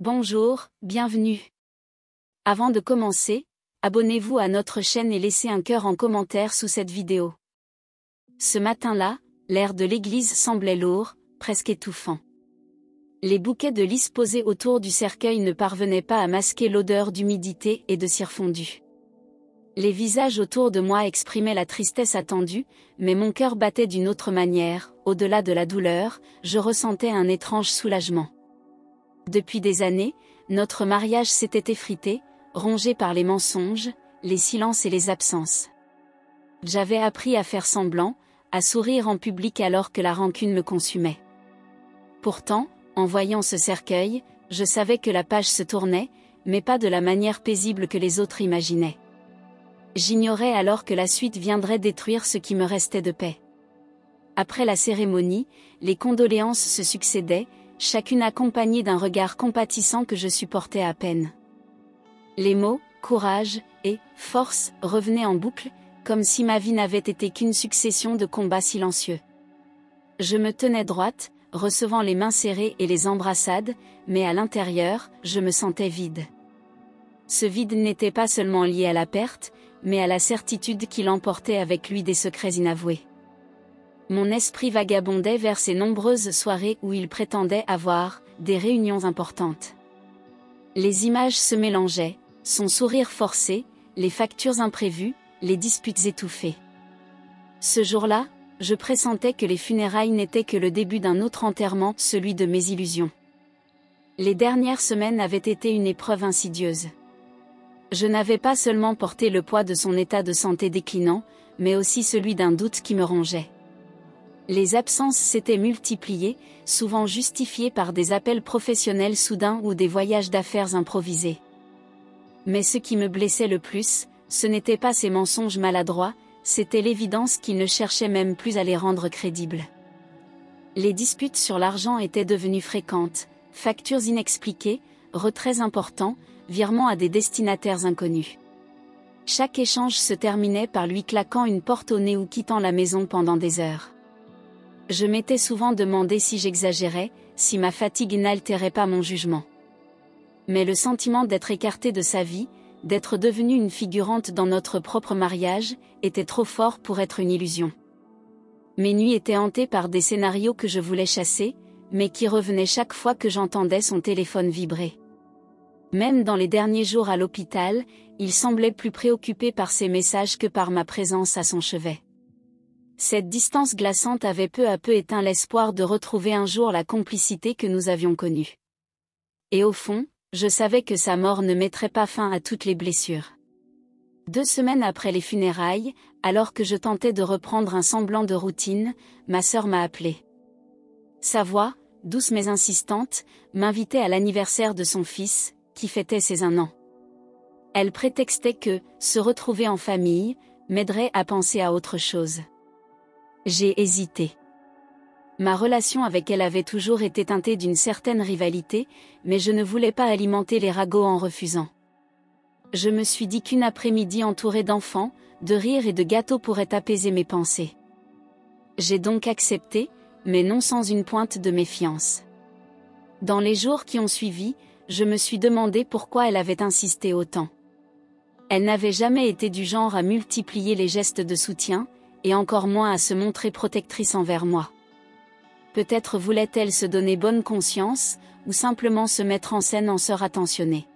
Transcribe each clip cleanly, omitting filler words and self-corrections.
Bonjour, bienvenue. Avant de commencer, abonnez-vous à notre chaîne et laissez un cœur en commentaire sous cette vidéo. Ce matin-là, l'air de l'église semblait lourd, presque étouffant. Les bouquets de lys posés autour du cercueil ne parvenaient pas à masquer l'odeur d'humidité et de cire fondue. Les visages autour de moi exprimaient la tristesse attendue, mais mon cœur battait d'une autre manière. Au-delà de la douleur, je ressentais un étrange soulagement. Depuis des années, notre mariage s'était effrité, rongé par les mensonges, les silences et les absences. J'avais appris à faire semblant, à sourire en public alors que la rancune me consumait. Pourtant, en voyant ce cercueil, je savais que la page se tournait, mais pas de la manière paisible que les autres imaginaient. J'ignorais alors que la suite viendrait détruire ce qui me restait de paix. Après la cérémonie, les condoléances se succédaient, chacune accompagnée d'un regard compatissant que je supportais à peine. Les mots « courage » et « force » revenaient en boucle, comme si ma vie n'avait été qu'une succession de combats silencieux. Je me tenais droite, recevant les mains serrées et les embrassades, mais à l'intérieur, je me sentais vide. Ce vide n'était pas seulement lié à la perte, mais à la certitude qu'il emportait avec lui des secrets inavoués. Mon esprit vagabondait vers ces nombreuses soirées où il prétendait avoir des réunions importantes. Les images se mélangeaient, son sourire forcé, les factures imprévues, les disputes étouffées. Ce jour-là, je pressentais que les funérailles n'étaient que le début d'un autre enterrement, celui de mes illusions. Les dernières semaines avaient été une épreuve insidieuse. Je n'avais pas seulement porté le poids de son état de santé déclinant, mais aussi celui d'un doute qui me rongeait. Les absences s'étaient multipliées, souvent justifiées par des appels professionnels soudains ou des voyages d'affaires improvisés. Mais ce qui me blessait le plus, ce n'était pas ces mensonges maladroits, c'était l'évidence qu'il ne cherchait même plus à les rendre crédibles. Les disputes sur l'argent étaient devenues fréquentes, factures inexpliquées, retraits importants, virements à des destinataires inconnus. Chaque échange se terminait par lui claquant une porte au nez ou quittant la maison pendant des heures. Je m'étais souvent demandé si j'exagérais, si ma fatigue n'altérait pas mon jugement. Mais le sentiment d'être écarté de sa vie, d'être devenue une figurante dans notre propre mariage, était trop fort pour être une illusion. Mes nuits étaient hantées par des scénarios que je voulais chasser, mais qui revenaient chaque fois que j'entendais son téléphone vibrer. Même dans les derniers jours à l'hôpital, il semblait plus préoccupé par ses messages que par ma présence à son chevet. Cette distance glaçante avait peu à peu éteint l'espoir de retrouver un jour la complicité que nous avions connue. Et au fond, je savais que sa mort ne mettrait pas fin à toutes les blessures. 2 semaines après les funérailles, alors que je tentais de reprendre un semblant de routine, ma sœur m'a appelée. Sa voix, douce mais insistante, m'invitait à l'anniversaire de son fils, qui fêtait ses 1 an. Elle prétextait que, se retrouver en famille, m'aiderait à penser à autre chose. J'ai hésité. Ma relation avec elle avait toujours été teintée d'une certaine rivalité, mais je ne voulais pas alimenter les ragots en refusant. Je me suis dit qu'une après-midi entourée d'enfants, de rires et de gâteaux pourrait apaiser mes pensées. J'ai donc accepté, mais non sans une pointe de méfiance. Dans les jours qui ont suivi, je me suis demandé pourquoi elle avait insisté autant. Elle n'avait jamais été du genre à multiplier les gestes de soutien, et encore moins à se montrer protectrice envers moi. Peut-être voulait-elle se donner bonne conscience, ou simplement se mettre en scène en sœur attentionnée.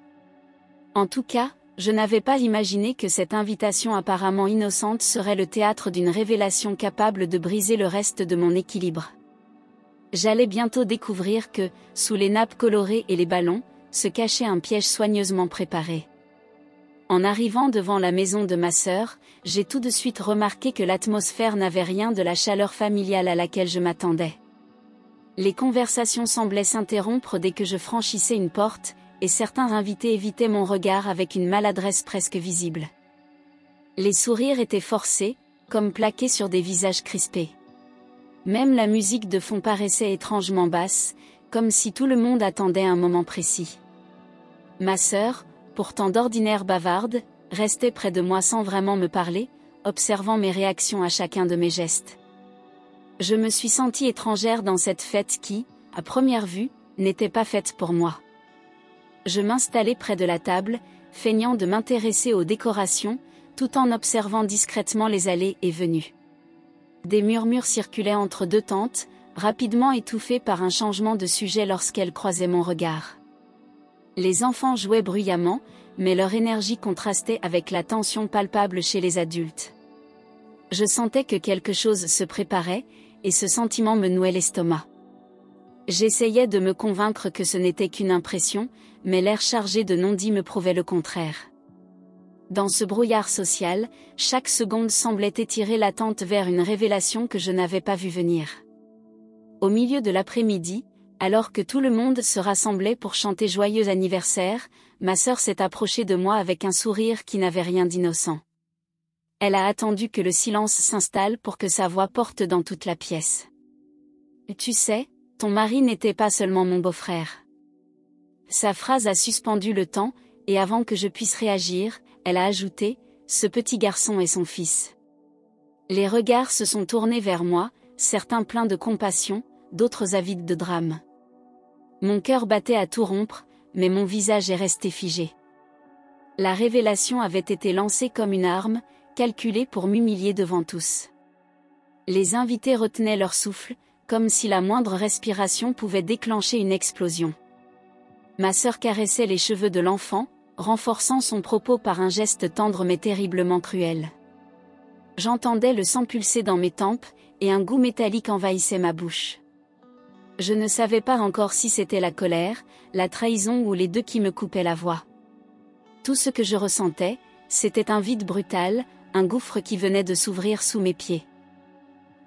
En tout cas, je n'avais pas imaginé que cette invitation apparemment innocente serait le théâtre d'une révélation capable de briser le reste de mon équilibre. J'allais bientôt découvrir que, sous les nappes colorées et les ballons, se cachait un piège soigneusement préparé. En arrivant devant la maison de ma sœur, j'ai tout de suite remarqué que l'atmosphère n'avait rien de la chaleur familiale à laquelle je m'attendais. Les conversations semblaient s'interrompre dès que je franchissais une porte, et certains invités évitaient mon regard avec une maladresse presque visible. Les sourires étaient forcés, comme plaqués sur des visages crispés. Même la musique de fond paraissait étrangement basse, comme si tout le monde attendait un moment précis. Ma sœur, pourtant d'ordinaire bavarde, restait près de moi sans vraiment me parler, observant mes réactions à chacun de mes gestes. Je me suis sentie étrangère dans cette fête qui, à première vue, n'était pas faite pour moi. Je m'installai près de la table, feignant de m'intéresser aux décorations, tout en observant discrètement les allées et venues. Des murmures circulaient entre deux tantes, rapidement étouffés par un changement de sujet lorsqu'elles croisaient mon regard. Les enfants jouaient bruyamment, mais leur énergie contrastait avec la tension palpable chez les adultes. Je sentais que quelque chose se préparait, et ce sentiment me nouait l'estomac. J'essayais de me convaincre que ce n'était qu'une impression, mais l'air chargé de non-dits me prouvait le contraire. Dans ce brouillard social, chaque seconde semblait étirer l'attente vers une révélation que je n'avais pas vue venir. Au milieu de l'après-midi, alors que tout le monde se rassemblait pour chanter joyeux anniversaire, ma sœur s'est approchée de moi avec un sourire qui n'avait rien d'innocent. Elle a attendu que le silence s'installe pour que sa voix porte dans toute la pièce. « Tu sais, ton mari n'était pas seulement mon beau-frère. » Sa phrase a suspendu le temps, et avant que je puisse réagir, elle a ajouté, « Ce petit garçon est son fils. » Les regards se sont tournés vers moi, certains pleins de compassion, d'autres avides de drame. Mon cœur battait à tout rompre, mais mon visage est resté figé. La révélation avait été lancée comme une arme, calculée pour m'humilier devant tous. Les invités retenaient leur souffle, comme si la moindre respiration pouvait déclencher une explosion. Ma sœur caressait les cheveux de l'enfant, renforçant son propos par un geste tendre mais terriblement cruel. J'entendais le sang pulser dans mes tempes, et un goût métallique envahissait ma bouche. Je ne savais pas encore si c'était la colère, la trahison ou les deux qui me coupaient la voix. Tout ce que je ressentais, c'était un vide brutal, un gouffre qui venait de s'ouvrir sous mes pieds.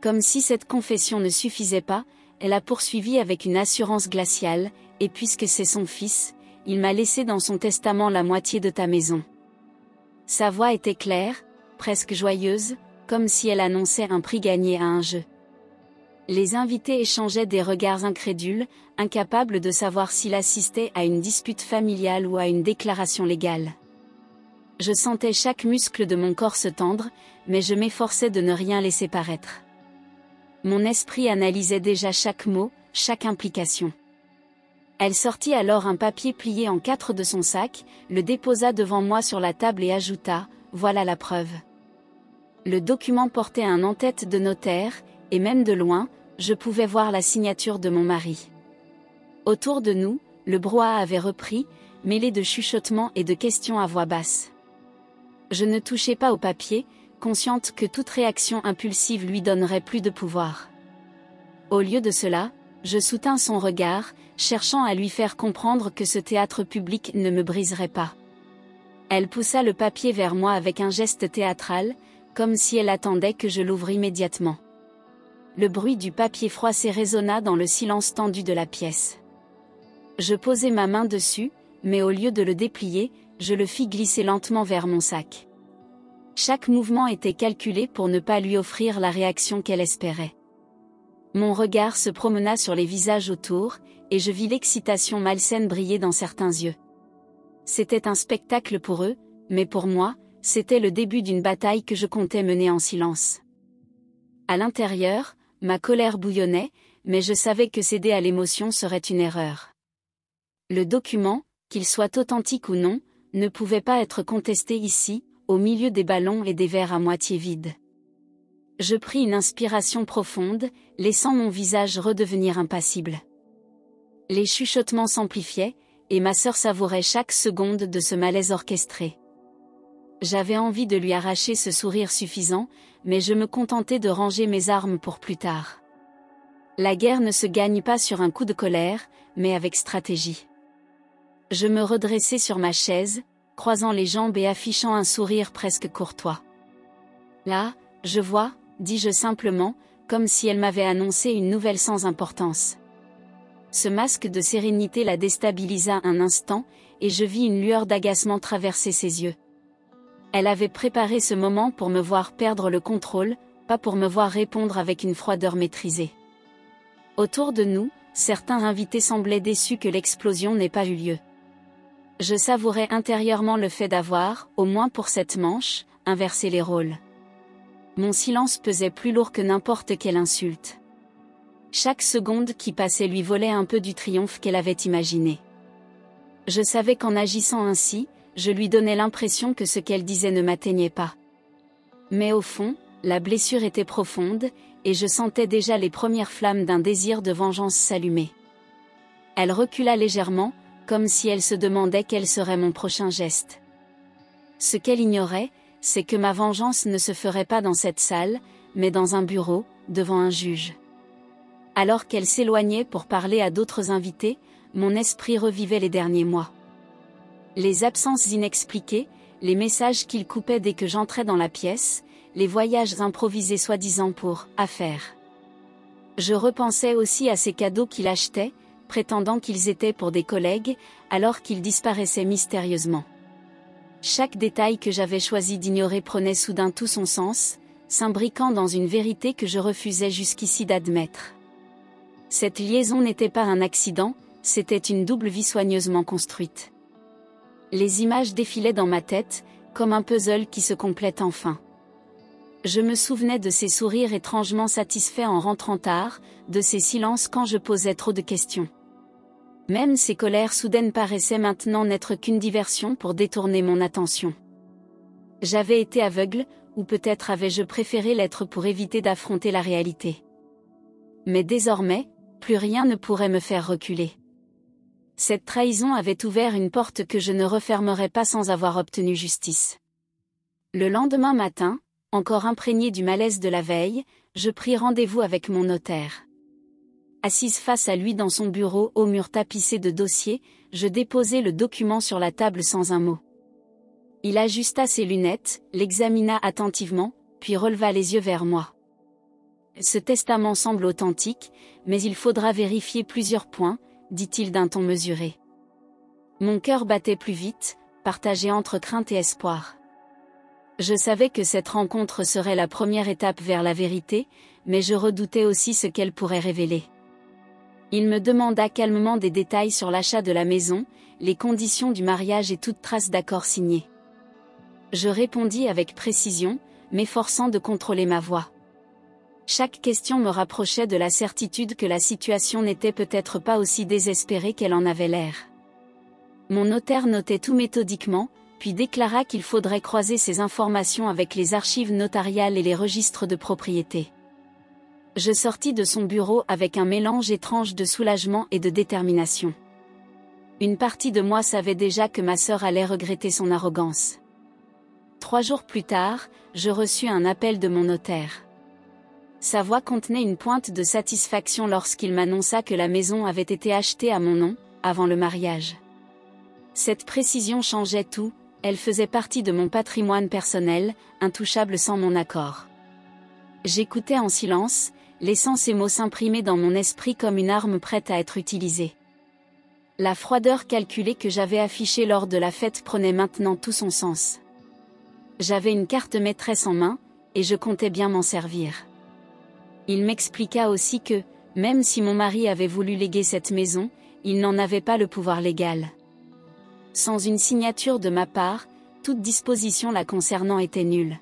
Comme si cette confession ne suffisait pas, elle a poursuivi avec une assurance glaciale, « Et puisque c'est son fils, il m'a laissé dans son testament la moitié de ta maison. » Sa voix était claire, presque joyeuse, comme si elle annonçait un prix gagné à un jeu. Les invités échangeaient des regards incrédules, incapables de savoir s'ils assistaient à une dispute familiale ou à une déclaration légale. Je sentais chaque muscle de mon corps se tendre, mais je m'efforçais de ne rien laisser paraître. Mon esprit analysait déjà chaque mot, chaque implication. Elle sortit alors un papier plié en 4 de son sac, le déposa devant moi sur la table et ajouta, « Voilà la preuve. » Le document portait un en-tête de notaire, et même de loin, je pouvais voir la signature de mon mari. Autour de nous, le brouhaha avait repris, mêlé de chuchotements et de questions à voix basse. Je ne touchais pas au papier, consciente que toute réaction impulsive lui donnerait plus de pouvoir. Au lieu de cela, je soutins son regard, cherchant à lui faire comprendre que ce théâtre public ne me briserait pas. Elle poussa le papier vers moi avec un geste théâtral, comme si elle attendait que je l'ouvre immédiatement. Le bruit du papier froissé résonna dans le silence tendu de la pièce. Je posai ma main dessus, mais au lieu de le déplier, je le fis glisser lentement vers mon sac. Chaque mouvement était calculé pour ne pas lui offrir la réaction qu'elle espérait. Mon regard se promena sur les visages autour, et je vis l'excitation malsaine briller dans certains yeux. C'était un spectacle pour eux, mais pour moi, c'était le début d'une bataille que je comptais mener en silence. À l'intérieur, ma colère bouillonnait, mais je savais que céder à l'émotion serait une erreur. Le document, qu'il soit authentique ou non, ne pouvait pas être contesté ici, au milieu des ballons et des verres à moitié vides. Je pris une inspiration profonde, laissant mon visage redevenir impassible. Les chuchotements s'amplifiaient, et ma sœur savourait chaque seconde de ce malaise orchestré. J'avais envie de lui arracher ce sourire suffisant, mais je me contentais de ranger mes armes pour plus tard. La guerre ne se gagne pas sur un coup de colère, mais avec stratégie. Je me redressai sur ma chaise, croisant les jambes et affichant un sourire presque courtois. « Là, je vois », dis-je simplement, comme si elle m'avait annoncé une nouvelle sans importance. Ce masque de sérénité la déstabilisa un instant, et je vis une lueur d'agacement traverser ses yeux. Elle avait préparé ce moment pour me voir perdre le contrôle, pas pour me voir répondre avec une froideur maîtrisée. Autour de nous, certains invités semblaient déçus que l'explosion n'ait pas eu lieu. Je savourais intérieurement le fait d'avoir, au moins pour cette manche, inversé les rôles. Mon silence pesait plus lourd que n'importe quelle insulte. Chaque seconde qui passait lui volait un peu du triomphe qu'elle avait imaginé. Je savais qu'en agissant ainsi, je lui donnais l'impression que ce qu'elle disait ne m'atteignait pas. Mais au fond, la blessure était profonde, et je sentais déjà les premières flammes d'un désir de vengeance s'allumer. Elle recula légèrement, comme si elle se demandait quel serait mon prochain geste. Ce qu'elle ignorait, c'est que ma vengeance ne se ferait pas dans cette salle, mais dans un bureau, devant un juge. Alors qu'elle s'éloignait pour parler à d'autres invités, mon esprit revivait les derniers mois. Les absences inexpliquées, les messages qu'il coupait dès que j'entrais dans la pièce, les voyages improvisés soi-disant pour « affaires ». Je repensais aussi à ces cadeaux qu'il achetait, prétendant qu'ils étaient pour des collègues, alors qu'ils disparaissaient mystérieusement. Chaque détail que j'avais choisi d'ignorer prenait soudain tout son sens, s'imbriquant dans une vérité que je refusais jusqu'ici d'admettre. Cette liaison n'était pas un accident, c'était une double vie soigneusement construite. Les images défilaient dans ma tête, comme un puzzle qui se complète enfin. Je me souvenais de ses sourires étrangement satisfaits en rentrant tard, de ses silences quand je posais trop de questions. Même ses colères soudaines paraissaient maintenant n'être qu'une diversion pour détourner mon attention. J'avais été aveugle, ou peut-être avais-je préféré l'être pour éviter d'affronter la réalité. Mais désormais, plus rien ne pourrait me faire reculer. Cette trahison avait ouvert une porte que je ne refermerais pas sans avoir obtenu justice. Le lendemain matin, encore imprégné du malaise de la veille, je pris rendez-vous avec mon notaire. Assise face à lui dans son bureau au mur tapissé de dossiers, je déposai le document sur la table sans un mot. Il ajusta ses lunettes, l'examina attentivement, puis releva les yeux vers moi. « Ce testament semble authentique, mais il faudra vérifier plusieurs points, » dit-il d'un ton mesuré. Mon cœur battait plus vite, partagé entre crainte et espoir. Je savais que cette rencontre serait la première étape vers la vérité, mais je redoutais aussi ce qu'elle pourrait révéler. Il me demanda calmement des détails sur l'achat de la maison, les conditions du mariage et toute trace d'accord signé. Je répondis avec précision, m'efforçant de contrôler ma voix. Chaque question me rapprochait de la certitude que la situation n'était peut-être pas aussi désespérée qu'elle en avait l'air. Mon notaire notait tout méthodiquement, puis déclara qu'il faudrait croiser ces informations avec les archives notariales et les registres de propriété. Je sortis de son bureau avec un mélange étrange de soulagement et de détermination. Une partie de moi savait déjà que ma sœur allait regretter son arrogance. 3 jours plus tard, je reçus un appel de mon notaire. Sa voix contenait une pointe de satisfaction lorsqu'il m'annonça que la maison avait été achetée à mon nom, avant le mariage. Cette précision changeait tout, elle faisait partie de mon patrimoine personnel, intouchable sans mon accord. J'écoutais en silence, laissant ces mots s'imprimer dans mon esprit comme une arme prête à être utilisée. La froideur calculée que j'avais affichée lors de la fête prenait maintenant tout son sens. J'avais une carte maîtresse en main, et je comptais bien m'en servir. Il m'expliqua aussi que, même si mon mari avait voulu léguer cette maison, il n'en avait pas le pouvoir légal. Sans une signature de ma part, toute disposition la concernant était nulle.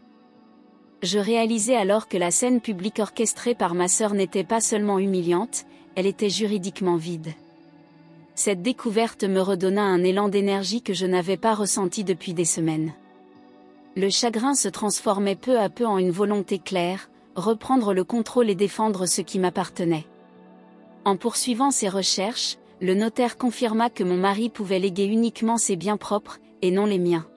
Je réalisais alors que la scène publique orchestrée par ma sœur n'était pas seulement humiliante, elle était juridiquement vide. Cette découverte me redonna un élan d'énergie que je n'avais pas ressenti depuis des semaines. Le chagrin se transformait peu à peu en une volonté claire, reprendre le contrôle et défendre ce qui m'appartenait. En poursuivant ses recherches, le notaire confirma que mon mari pouvait léguer uniquement ses biens propres, et non les miens.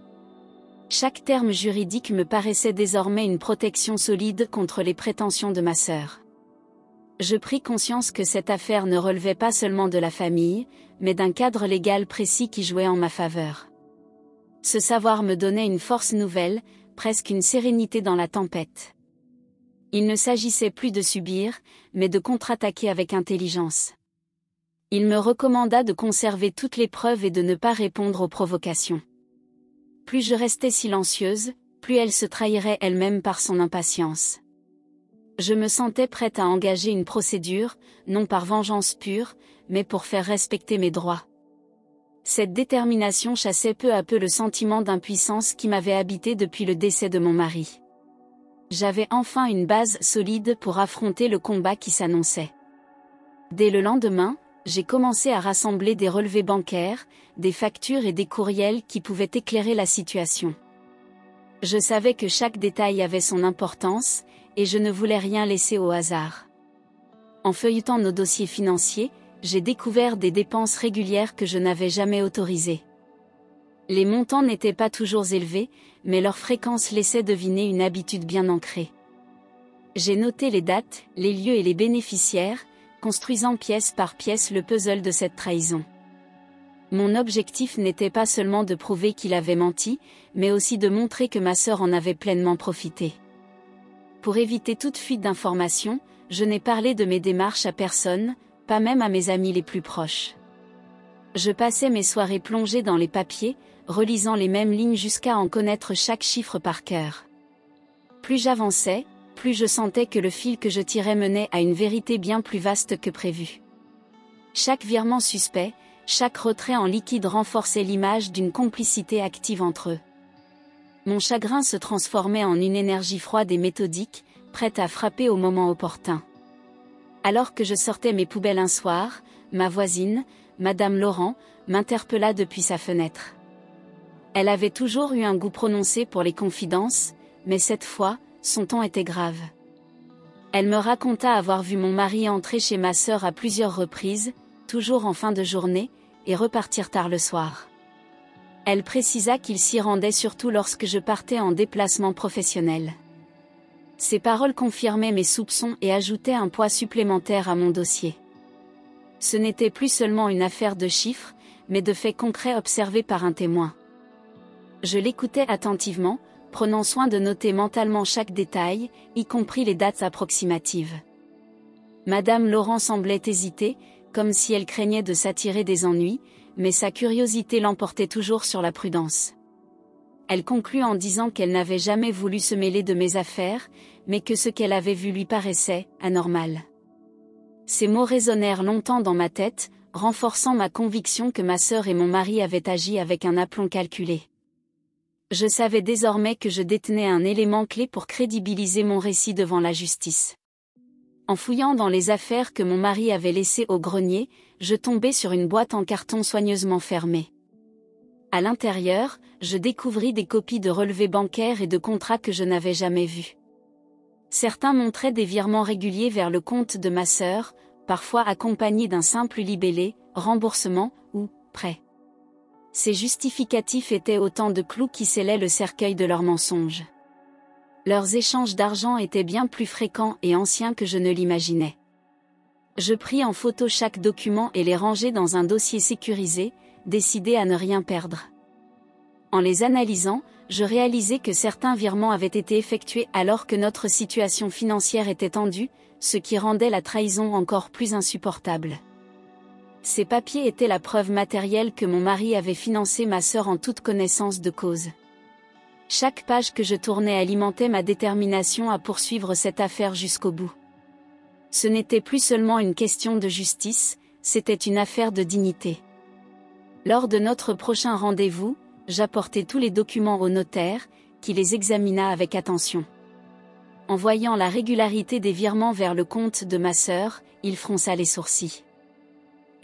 Chaque terme juridique me paraissait désormais une protection solide contre les prétentions de ma sœur. Je pris conscience que cette affaire ne relevait pas seulement de la famille, mais d'un cadre légal précis qui jouait en ma faveur. Ce savoir me donnait une force nouvelle, presque une sérénité dans la tempête. Il ne s'agissait plus de subir, mais de contre-attaquer avec intelligence. Il me recommanda de conserver toutes les preuves et de ne pas répondre aux provocations. Plus je restais silencieuse, plus elle se trahirait elle-même par son impatience. Je me sentais prête à engager une procédure, non par vengeance pure, mais pour faire respecter mes droits. Cette détermination chassait peu à peu le sentiment d'impuissance qui m'avait habité depuis le décès de mon mari. J'avais enfin une base solide pour affronter le combat qui s'annonçait. Dès le lendemain, j'ai commencé à rassembler des relevés bancaires, des factures et des courriels qui pouvaient éclairer la situation. Je savais que chaque détail avait son importance, et je ne voulais rien laisser au hasard. En feuilletant nos dossiers financiers, j'ai découvert des dépenses régulières que je n'avais jamais autorisées. Les montants n'étaient pas toujours élevés, mais leur fréquence laissait deviner une habitude bien ancrée. J'ai noté les dates, les lieux et les bénéficiaires, construisant pièce par pièce le puzzle de cette trahison. Mon objectif n'était pas seulement de prouver qu'il avait menti, mais aussi de montrer que ma sœur en avait pleinement profité. Pour éviter toute fuite d'informations, je n'ai parlé de mes démarches à personne, pas même à mes amis les plus proches. Je passais mes soirées plongées dans les papiers, relisant les mêmes lignes jusqu'à en connaître chaque chiffre par cœur. Plus j'avançais, plus je sentais que le fil que je tirais menait à une vérité bien plus vaste que prévu. Chaque virement suspect, chaque retrait en liquide renforçait l'image d'une complicité active entre eux. Mon chagrin se transformait en une énergie froide et méthodique, prête à frapper au moment opportun. Alors que je sortais mes poubelles un soir, ma voisine, Madame Laurent, m'interpella depuis sa fenêtre. Elle avait toujours eu un goût prononcé pour les confidences, mais cette fois, son ton était grave. Elle me raconta avoir vu mon mari entrer chez ma sœur à plusieurs reprises, toujours en fin de journée, et repartir tard le soir. Elle précisa qu'il s'y rendait surtout lorsque je partais en déplacement professionnel. Ces paroles confirmaient mes soupçons et ajoutaient un poids supplémentaire à mon dossier. Ce n'était plus seulement une affaire de chiffres, mais de faits concrets observés par un témoin. Je l'écoutais attentivement, prenant soin de noter mentalement chaque détail, y compris les dates approximatives. Madame Laurent semblait hésiter, comme si elle craignait de s'attirer des ennuis, mais sa curiosité l'emportait toujours sur la prudence. Elle conclut en disant qu'elle n'avait jamais voulu se mêler de mes affaires, mais que ce qu'elle avait vu lui paraissait anormal. Ces mots résonnèrent longtemps dans ma tête, renforçant ma conviction que ma sœur et mon mari avaient agi avec un aplomb calculé. Je savais désormais que je détenais un élément clé pour crédibiliser mon récit devant la justice. En fouillant dans les affaires que mon mari avait laissées au grenier, je tombais sur une boîte en carton soigneusement fermée. À l'intérieur, je découvris des copies de relevés bancaires et de contrats que je n'avais jamais vus. Certains montraient des virements réguliers vers le compte de ma sœur, parfois accompagnés d'un simple libellé, remboursement ou prêt. Ces justificatifs étaient autant de clous qui scellaient le cercueil de leurs mensonges. Leurs échanges d'argent étaient bien plus fréquents et anciens que je ne l'imaginais. Je pris en photo chaque document et les rangeai dans un dossier sécurisé, décidé à ne rien perdre. En les analysant, je réalisais que certains virements avaient été effectués alors que notre situation financière était tendue, ce qui rendait la trahison encore plus insupportable. Ces papiers étaient la preuve matérielle que mon mari avait financé ma sœur en toute connaissance de cause. Chaque page que je tournais alimentait ma détermination à poursuivre cette affaire jusqu'au bout. Ce n'était plus seulement une question de justice, c'était une affaire de dignité. Lors de notre prochain rendez-vous, j'apportai tous les documents au notaire, qui les examina avec attention. En voyant la régularité des virements vers le compte de ma sœur, il fronça les sourcils.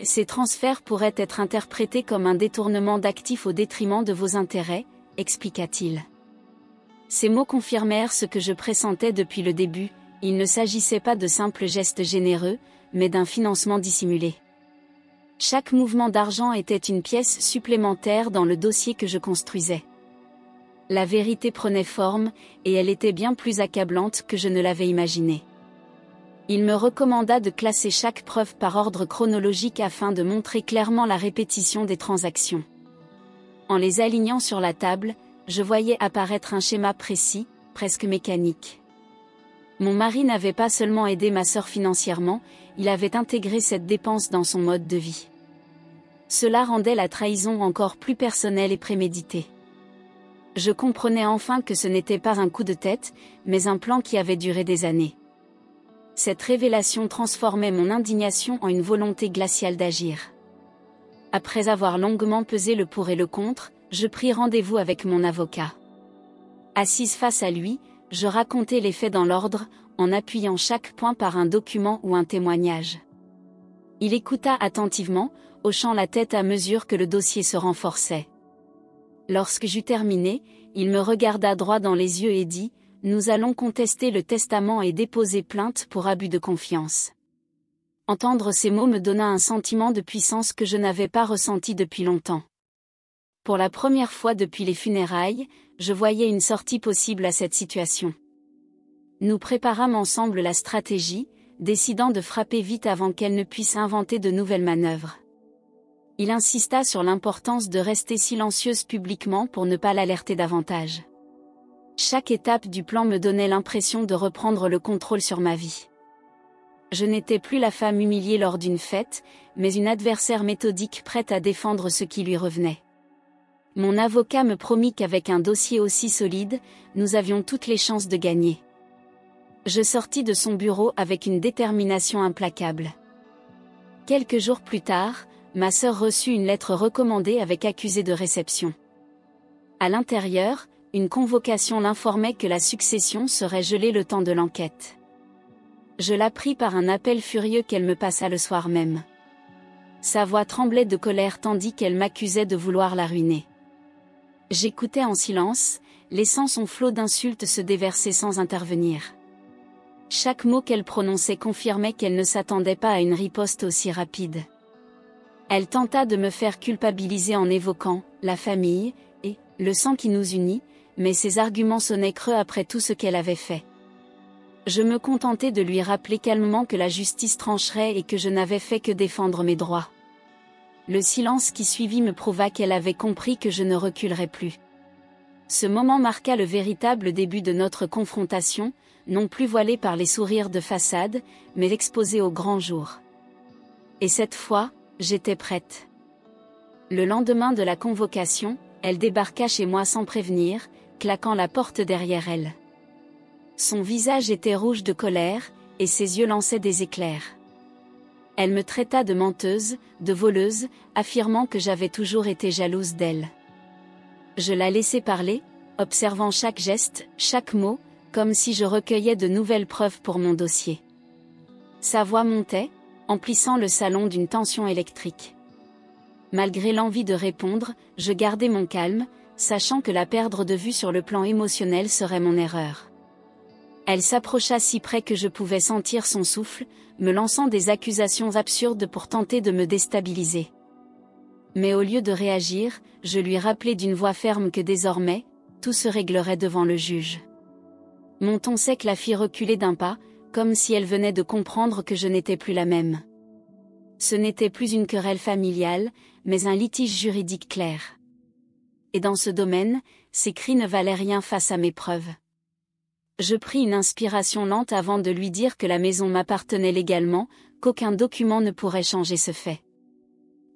Ces transferts pourraient être interprétés comme un détournement d'actifs au détriment de vos intérêts, expliqua-t-il. Ces mots confirmèrent ce que je pressentais depuis le début, il ne s'agissait pas de simples gestes généreux, mais d'un financement dissimulé. Chaque mouvement d'argent était une pièce supplémentaire dans le dossier que je construisais. La vérité prenait forme, et elle était bien plus accablante que je ne l'avais imaginé. Il me recommanda de classer chaque preuve par ordre chronologique afin de montrer clairement la répétition des transactions. En les alignant sur la table, je voyais apparaître un schéma précis, presque mécanique. Mon mari n'avait pas seulement aidé ma sœur financièrement, il avait intégré cette dépense dans son mode de vie. Cela rendait la trahison encore plus personnelle et préméditée. Je comprenais enfin que ce n'était pas un coup de tête, mais un plan qui avait duré des années. Cette révélation transformait mon indignation en une volonté glaciale d'agir. Après avoir longuement pesé le pour et le contre, je pris rendez-vous avec mon avocat. Assise face à lui, je racontais les faits dans l'ordre, en appuyant chaque point par un document ou un témoignage. Il écouta attentivement, hochant la tête à mesure que le dossier se renforçait. Lorsque j'eus terminé, il me regarda droit dans les yeux et dit : « Nous allons contester le testament et déposer plainte pour abus de confiance. » Entendre ces mots me donna un sentiment de puissance que je n'avais pas ressenti depuis longtemps. Pour la première fois depuis les funérailles, je voyais une sortie possible à cette situation. Nous préparâmes ensemble la stratégie, décidant de frapper vite avant qu'elle ne puisse inventer de nouvelles manœuvres. Il insista sur l'importance de rester silencieuse publiquement pour ne pas l'alerter davantage. Chaque étape du plan me donnait l'impression de reprendre le contrôle sur ma vie. Je n'étais plus la femme humiliée lors d'une fête, mais une adversaire méthodique prête à défendre ce qui lui revenait. Mon avocat me promit qu'avec un dossier aussi solide, nous avions toutes les chances de gagner. Je sortis de son bureau avec une détermination implacable. Quelques jours plus tard, ma sœur reçut une lettre recommandée avec accusé de réception. À l'intérieur, une convocation l'informait que la succession serait gelée le temps de l'enquête. Je l'appris par un appel furieux qu'elle me passa le soir même. Sa voix tremblait de colère tandis qu'elle m'accusait de vouloir la ruiner. J'écoutais en silence, laissant son flot d'insultes se déverser sans intervenir. Chaque mot qu'elle prononçait confirmait qu'elle ne s'attendait pas à une riposte aussi rapide. Elle tenta de me faire culpabiliser en évoquant « la famille » et « le sang qui nous unit », mais ses arguments sonnaient creux après tout ce qu'elle avait fait. Je me contentais de lui rappeler calmement que la justice trancherait et que je n'avais fait que défendre mes droits. Le silence qui suivit me prouva qu'elle avait compris que je ne reculerais plus. Ce moment marqua le véritable début de notre confrontation, non plus voilée par les sourires de façade, mais exposée au grand jour. Et cette fois, j'étais prête. Le lendemain de la convocation, elle débarqua chez moi sans prévenir, claquant la porte derrière elle. Son visage était rouge de colère, et ses yeux lançaient des éclairs. Elle me traita de menteuse, de voleuse, affirmant que j'avais toujours été jalouse d'elle. Je la laissai parler, observant chaque geste, chaque mot, comme si je recueillais de nouvelles preuves pour mon dossier. Sa voix montait, emplissant le salon d'une tension électrique. Malgré l'envie de répondre, je gardai mon calme, sachant que la perdre de vue sur le plan émotionnel serait mon erreur. Elle s'approcha si près que je pouvais sentir son souffle, me lançant des accusations absurdes pour tenter de me déstabiliser. Mais au lieu de réagir, je lui rappelai d'une voix ferme que désormais, tout se réglerait devant le juge. Mon ton sec la fit reculer d'un pas, comme si elle venait de comprendre que je n'étais plus la même. Ce n'était plus une querelle familiale, mais un litige juridique clair. Et dans ce domaine, ses cris ne valaient rien face à mes preuves. Je pris une inspiration lente avant de lui dire que la maison m'appartenait légalement, qu'aucun document ne pourrait changer ce fait.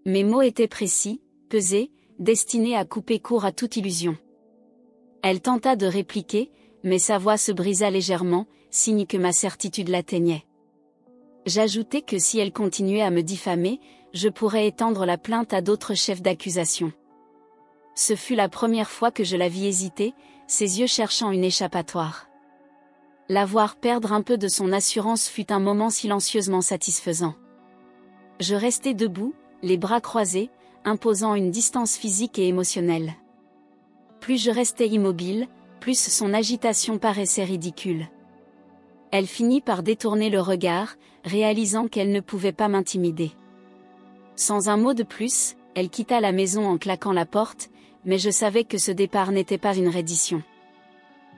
Mes mots étaient précis, pesés, destinés à couper court à toute illusion. Elle tenta de répliquer, mais sa voix se brisa légèrement, signe que ma certitude l'atteignait. J'ajoutai que si elle continuait à me diffamer, je pourrais étendre la plainte à d'autres chefs d'accusation. Ce fut la première fois que je la vis hésiter, ses yeux cherchant une échappatoire. La voir perdre un peu de son assurance fut un moment silencieusement satisfaisant. Je restai debout, les bras croisés, imposant une distance physique et émotionnelle. Plus je restais immobile, plus son agitation paraissait ridicule. Elle finit par détourner le regard, réalisant qu'elle ne pouvait pas m'intimider. Sans un mot de plus, elle quitta la maison en claquant la porte, mais je savais que ce départ n'était pas une reddition.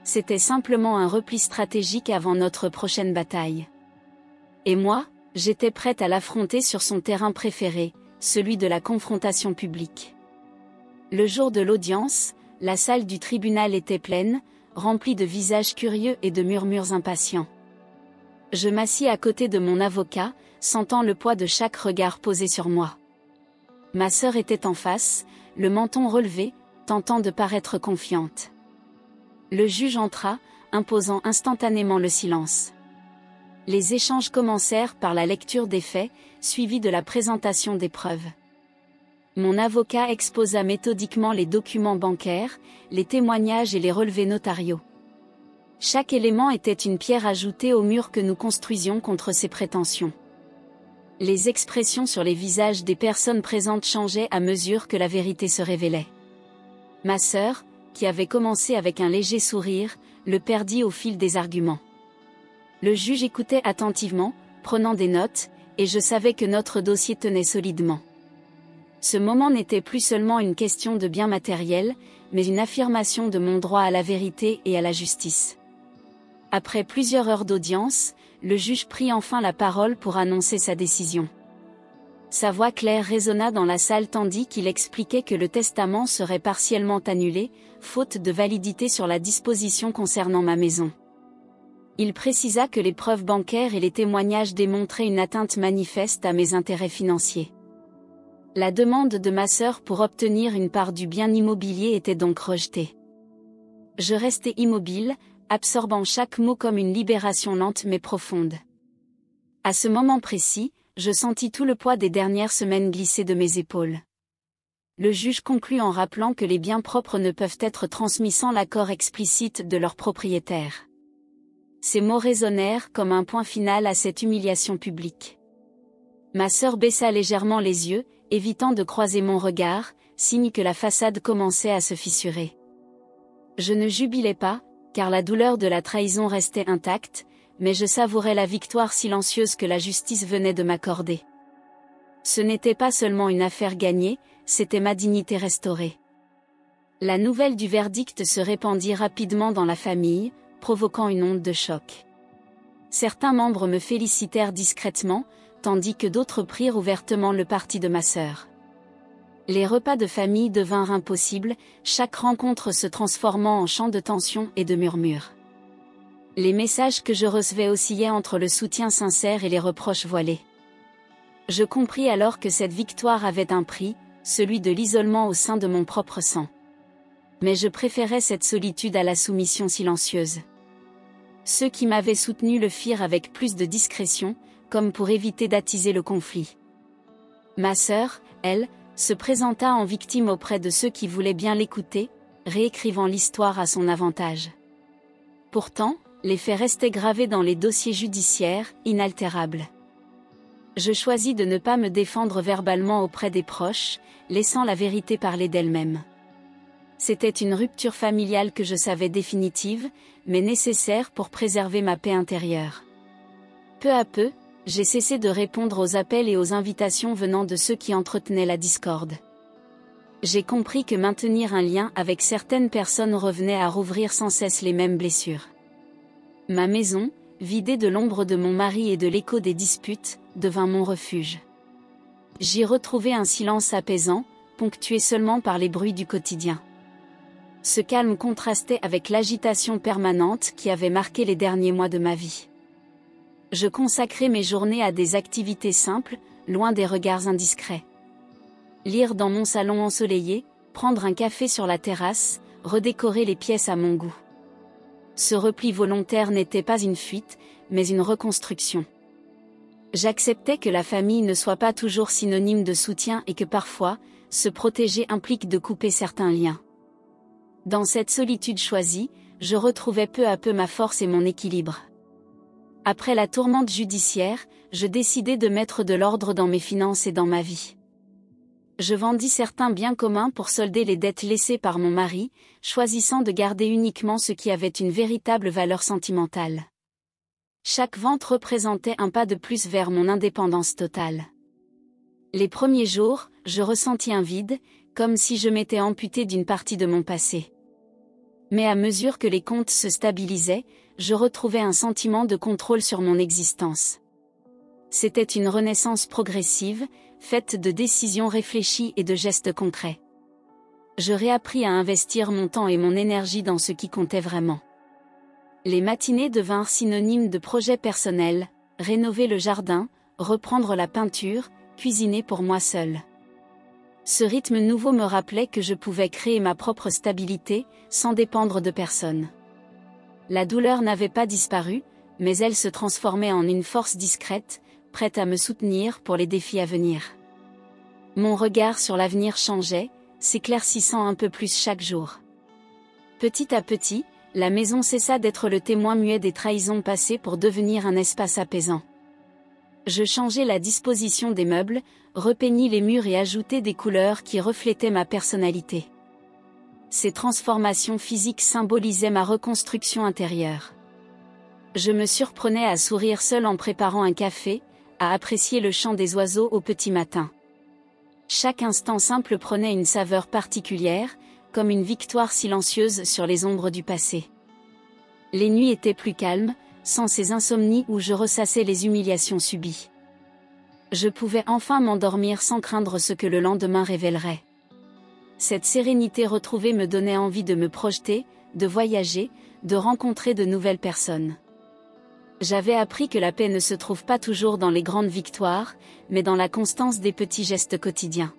C'était simplement un repli stratégique avant notre prochaine bataille. Et moi, j'étais prête à l'affronter sur son terrain préféré, celui de la confrontation publique. Le jour de l'audience, la salle du tribunal était pleine, remplie de visages curieux et de murmures impatients. Je m'assis à côté de mon avocat, sentant le poids de chaque regard posé sur moi. Ma sœur était en face, le menton relevé, tentant de paraître confiante. Le juge entra, imposant instantanément le silence. Les échanges commencèrent par la lecture des faits, suivis de la présentation des preuves. Mon avocat exposa méthodiquement les documents bancaires, les témoignages et les relevés notariaux. Chaque élément était une pierre ajoutée au mur que nous construisions contre ses prétentions. Les expressions sur les visages des personnes présentes changeaient à mesure que la vérité se révélait. Ma sœur, qui avait commencé avec un léger sourire, le perdit au fil des arguments. Le juge écoutait attentivement, prenant des notes, et je savais que notre dossier tenait solidement. Ce moment n'était plus seulement une question de bien matériel, mais une affirmation de mon droit à la vérité et à la justice. Après plusieurs heures d'audience, le juge prit enfin la parole pour annoncer sa décision. Sa voix claire résonna dans la salle tandis qu'il expliquait que le testament serait partiellement annulé, faute de validité sur la disposition concernant ma maison. Il précisa que les preuves bancaires et les témoignages démontraient une atteinte manifeste à mes intérêts financiers. La demande de ma sœur pour obtenir une part du bien immobilier était donc rejetée. Je restais immobile, absorbant chaque mot comme une libération lente mais profonde. À ce moment précis, je sentis tout le poids des dernières semaines glisser de mes épaules. Le juge conclut en rappelant que les biens propres ne peuvent être transmis sans l'accord explicite de leur propriétaire. Ces mots résonnèrent comme un point final à cette humiliation publique. Ma sœur baissa légèrement les yeux, évitant de croiser mon regard, signe que la façade commençait à se fissurer. Je ne jubilais pas, car la douleur de la trahison restait intacte, mais je savourais la victoire silencieuse que la justice venait de m'accorder. Ce n'était pas seulement une affaire gagnée, c'était ma dignité restaurée. La nouvelle du verdict se répandit rapidement dans la famille, provoquant une onde de choc. Certains membres me félicitèrent discrètement, tandis que d'autres prirent ouvertement le parti de ma sœur. Les repas de famille devinrent impossibles, chaque rencontre se transformant en chant de tension et de murmures. Les messages que je recevais oscillaient entre le soutien sincère et les reproches voilés. Je compris alors que cette victoire avait un prix, celui de l'isolement au sein de mon propre sang. Mais je préférais cette solitude à la soumission silencieuse. Ceux qui m'avaient soutenu le firent avec plus de discrétion, comme pour éviter d'attiser le conflit. Ma sœur, elle, se présenta en victime auprès de ceux qui voulaient bien l'écouter, réécrivant l'histoire à son avantage. Pourtant, les faits restaient gravés dans les dossiers judiciaires, inaltérables. Je choisis de ne pas me défendre verbalement auprès des proches, laissant la vérité parler d'elle-même. C'était une rupture familiale que je savais définitive, mais nécessaire pour préserver ma paix intérieure. Peu à peu, j'ai cessé de répondre aux appels et aux invitations venant de ceux qui entretenaient la discorde. J'ai compris que maintenir un lien avec certaines personnes revenait à rouvrir sans cesse les mêmes blessures. Ma maison, vidée de l'ombre de mon mari et de l'écho des disputes, devint mon refuge. J'y retrouvai un silence apaisant, ponctué seulement par les bruits du quotidien. Ce calme contrastait avec l'agitation permanente qui avait marqué les derniers mois de ma vie. Je consacrais mes journées à des activités simples, loin des regards indiscrets. Lire dans mon salon ensoleillé, prendre un café sur la terrasse, redécorer les pièces à mon goût. Ce repli volontaire n'était pas une fuite, mais une reconstruction. J'acceptais que la famille ne soit pas toujours synonyme de soutien et que parfois, se protéger implique de couper certains liens. Dans cette solitude choisie, je retrouvais peu à peu ma force et mon équilibre. Après la tourmente judiciaire, je décidai de mettre de l'ordre dans mes finances et dans ma vie. Je vendis certains biens communs pour solder les dettes laissées par mon mari, choisissant de garder uniquement ce qui avait une véritable valeur sentimentale. Chaque vente représentait un pas de plus vers mon indépendance totale. Les premiers jours, je ressentis un vide, comme si je m'étais amputée d'une partie de mon passé. Mais à mesure que les comptes se stabilisaient, je retrouvais un sentiment de contrôle sur mon existence. C'était une renaissance progressive, faite de décisions réfléchies et de gestes concrets. Je réappris à investir mon temps et mon énergie dans ce qui comptait vraiment. Les matinées devinrent synonymes de projets personnels, rénover le jardin, reprendre la peinture, cuisiner pour moi seule. Ce rythme nouveau me rappelait que je pouvais créer ma propre stabilité, sans dépendre de personne. La douleur n'avait pas disparu, mais elle se transformait en une force discrète, prête à me soutenir pour les défis à venir. Mon regard sur l'avenir changeait, s'éclaircissant un peu plus chaque jour. Petit à petit, la maison cessa d'être le témoin muet des trahisons passées pour devenir un espace apaisant. Je changeai la disposition des meubles, repeignis les murs et ajoutai des couleurs qui reflétaient ma personnalité. Ces transformations physiques symbolisaient ma reconstruction intérieure. Je me surprenais à sourire seul en préparant un café, à apprécier le chant des oiseaux au petit matin. Chaque instant simple prenait une saveur particulière, comme une victoire silencieuse sur les ombres du passé. Les nuits étaient plus calmes, sans ces insomnies où je ressassais les humiliations subies. Je pouvais enfin m'endormir sans craindre ce que le lendemain révélerait. Cette sérénité retrouvée me donnait envie de me projeter, de voyager, de rencontrer de nouvelles personnes. J'avais appris que la paix ne se trouve pas toujours dans les grandes victoires, mais dans la constance des petits gestes quotidiens.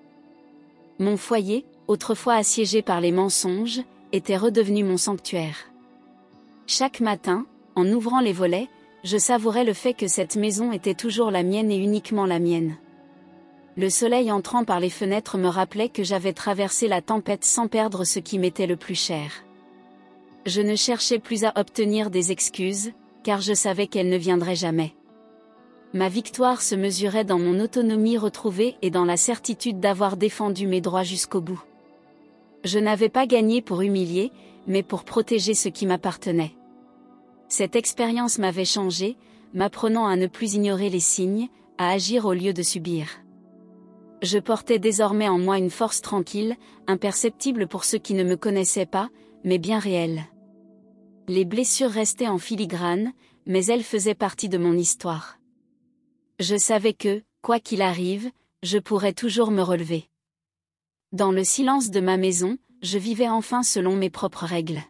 Mon foyer, autrefois assiégé par les mensonges, était redevenu mon sanctuaire. Chaque matin, en ouvrant les volets, je savourais le fait que cette maison était toujours la mienne et uniquement la mienne. Le soleil entrant par les fenêtres me rappelait que j'avais traversé la tempête sans perdre ce qui m'était le plus cher. Je ne cherchais plus à obtenir des excuses, car je savais qu'elles ne viendraient jamais. Ma victoire se mesurait dans mon autonomie retrouvée et dans la certitude d'avoir défendu mes droits jusqu'au bout. Je n'avais pas gagné pour humilier, mais pour protéger ce qui m'appartenait. Cette expérience m'avait changé, m'apprenant à ne plus ignorer les signes, à agir au lieu de subir. Je portais désormais en moi une force tranquille, imperceptible pour ceux qui ne me connaissaient pas, mais bien réelle. Les blessures restaient en filigrane, mais elles faisaient partie de mon histoire. Je savais que, quoi qu'il arrive, je pourrais toujours me relever. Dans le silence de ma maison, je vivais enfin selon mes propres règles.